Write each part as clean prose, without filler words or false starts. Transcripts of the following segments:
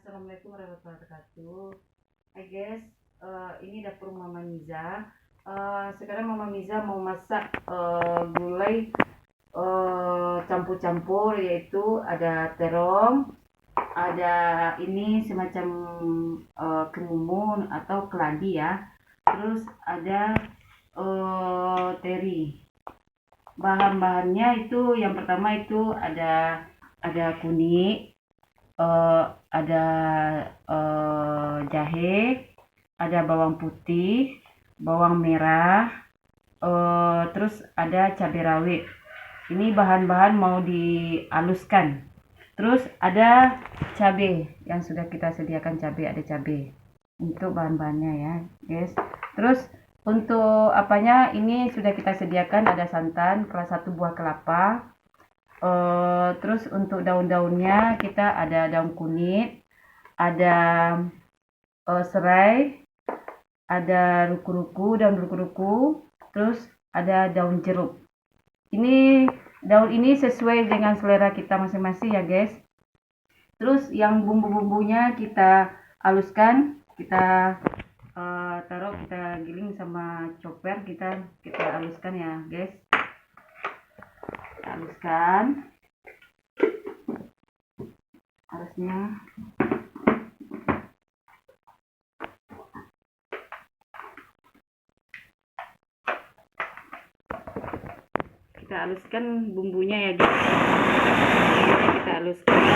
Assalamualaikum warahmatullahi wabarakatuh. Hai guys, ini dapur Mama Miza. Sekarang Mama Miza mau masak gulai campur-campur, yaitu ada terong, ada ini semacam kemumun atau keladi ya. Terus ada teri. Bahan-bahannya itu yang pertama itu ada kunyit, ada jahe, ada bawang putih, bawang merah, terus ada cabai rawit. Ini bahan-bahan mau dihaluskan. Terus ada cabai yang sudah kita sediakan, ada cabai untuk bahan-bahannya ya guys. Terus untuk apanya ini sudah kita sediakan, ada santan kelas 1 buah kelapa. Terus untuk daun-daunnya kita ada daun kunyit, ada serai, ada daun ruku-ruku, terus ada daun jeruk. Ini daun ini sesuai dengan selera kita masing-masing ya guys. Terus yang bumbu-bumbunya kita haluskan, kita taruh, kita giling sama chopper, kita haluskan ya guys. Haluskan harusnya kita haluskan bumbunya ya guys. Kita haluskan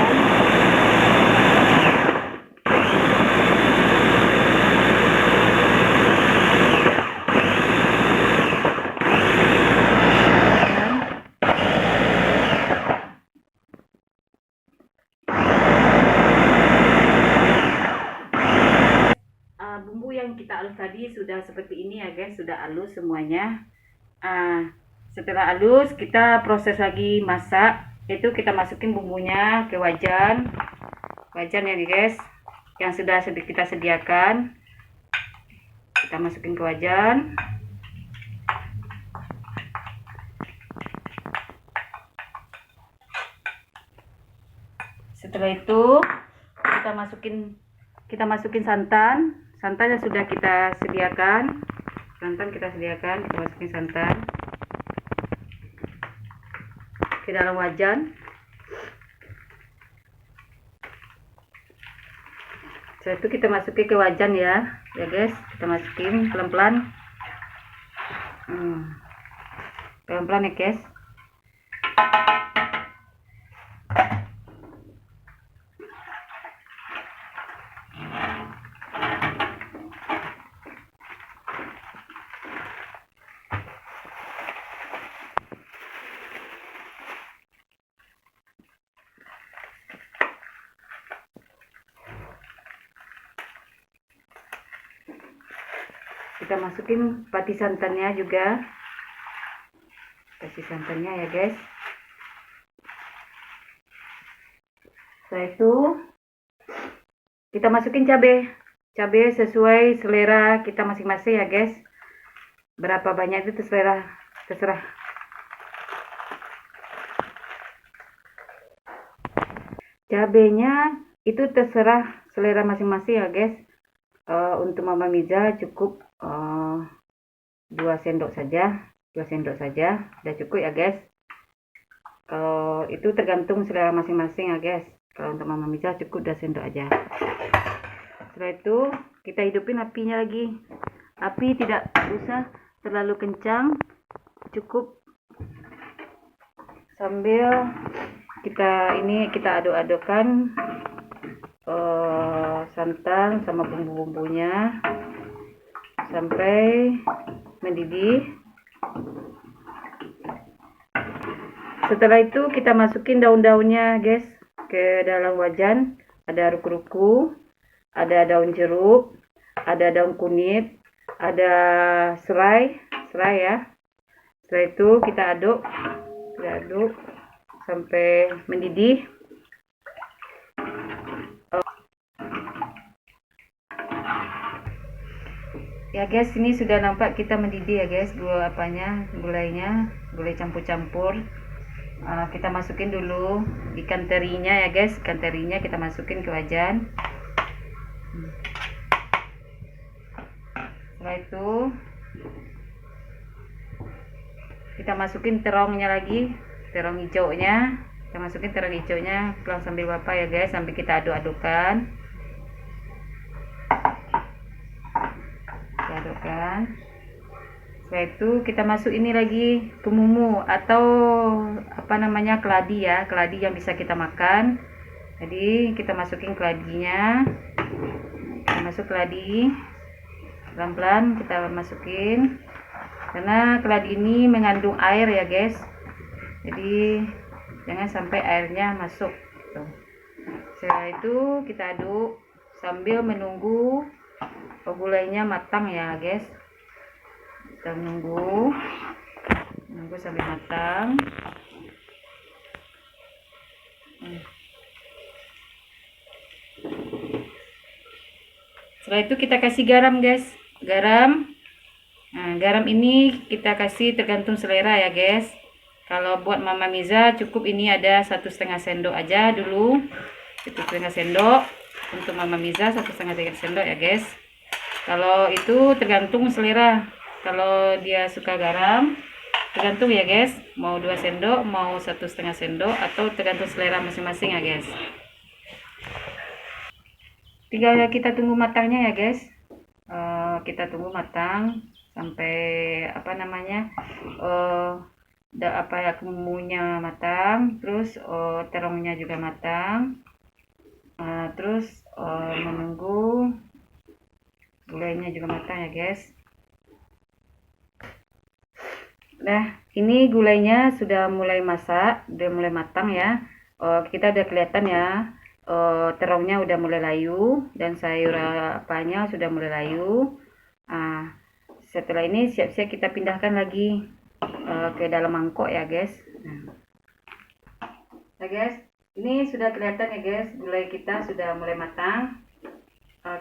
bumbu yang kita halus tadi sudah seperti ini ya guys, sudah halus semuanya. Setelah halus kita proses lagi masak, itu kita masukin bumbunya ke wajan ya guys, yang sudah kita sediakan. Kita masukin ke wajan. Setelah itu kita masukin santan yang sudah kita sediakan. Kita masukin santan ke dalam wajan. Setelah itu kita masukin ke wajan ya guys. Kita masukin pelan-pelan, pelan-pelan ya guys. Kita masukin pati santannya juga, ya guys. Setelah itu kita masukin cabai sesuai selera kita masing-masing ya guys. Berapa banyak itu terserah. Cabenya itu terserah selera masing-masing ya guys. Untuk Mama Miza cukup 2 sendok saja, udah cukup ya guys. Kalau itu tergantung selera masing-masing ya guys. Kalau untuk Mama Miza cukup 2 sendok aja. Setelah itu kita hidupin apinya lagi. Api tidak usah terlalu kencang, cukup sambil kita aduk-adukkan santan sama bumbu-bumbunya sampai mendidih. Setelah itu kita masukin daun-daunnya guys ke dalam wajan. Ada ruku-ruku, ada daun jeruk, ada daun kunyit, ada serai ya. Setelah itu kita aduk sampai mendidih. Ya guys, ini sudah nampak kita mendidih ya guys, gulai campur-campur. Kita masukin dulu ikan terinya ya guys, kita masukin ke wajan. Setelah itu kita masukin terongnya lagi, terong hijaunya. Kita masukin terong hijaunya pelan sambil bapak ya guys, sampai kita aduk-adukkan. Kita adukkan. Setelah itu kita masuk ini lagi kemumu atau apa namanya, keladi ya, keladi yang bisa kita makan. Jadi kita masukin keladinya, kita masuk keladi, pelan-pelan kita masukin, karena keladi ini mengandung air ya guys, jadi jangan sampai airnya masuk tuh. Setelah itu kita aduk sambil menunggu gulainya matang ya guys. Kita menunggu sampai matang. Setelah itu kita kasih garam guys, garam. Nah, garam ini kita kasih tergantung selera ya guys. Kalau buat Mama Miza cukup ini ada 1,5 sendok aja dulu, 1,5 sendok. Untuk Mama Miza 1,5 sendok ya guys. Kalau itu tergantung selera. Kalau dia suka garam, tergantung ya guys, mau 2 sendok, mau 1,5 sendok, atau tergantung selera masing-masing ya guys. Tinggal kita tunggu matangnya ya guys. Kita tunggu matang sampai apa namanya, kemunya matang, terus terongnya juga matang, terus menunggu gulainya juga matang ya guys. Nah, ini gulainya sudah mulai masak, udah mulai matang ya. Kita udah kelihatan ya, terongnya udah mulai layu dan sayur apanya sudah mulai layu. Setelah ini siap-siap kita pindahkan lagi ke dalam mangkok ya guys. Nah guys, ini sudah kelihatan ya guys, gulai kita sudah mulai matang.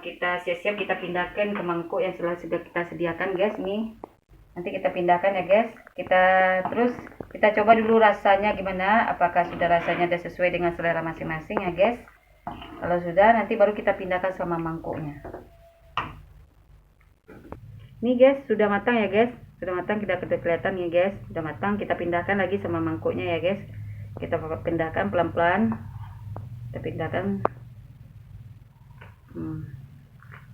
Kita siap-siap kita pindahkan ke mangkok yang sudah kita sediakan guys. Nih nanti kita pindahkan ya guys. Kita coba dulu rasanya gimana, apakah sudah rasanya sudah sesuai dengan selera masing-masing ya guys. Kalau sudah, nanti baru kita pindahkan sama mangkoknya. Nih guys, sudah matang ya guys, sudah matang, kita kelihatan ya guys, sudah matang. Kita pindahkan lagi sama mangkoknya ya guys. Kita pindahkan pelan-pelan, kita pindahkan.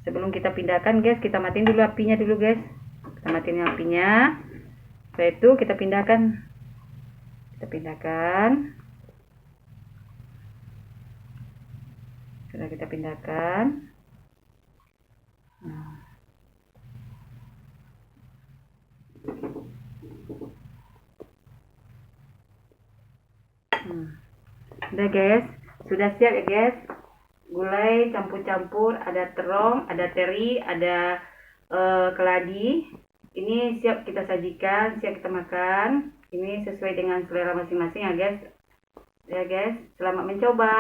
Sebelum kita pindahkan guys, kita matiin dulu apinya dulu guys. Kita matiin apinya. Setelah itu kita pindahkan. Sudah kita pindahkan. Udah guys, sudah siap ya guys. Gulai campur-campur, ada terong, ada teri, ada keladi. Ini siap kita sajikan, siap kita makan. Ini sesuai dengan selera masing-masing ya guys. Ya guys, selamat mencoba.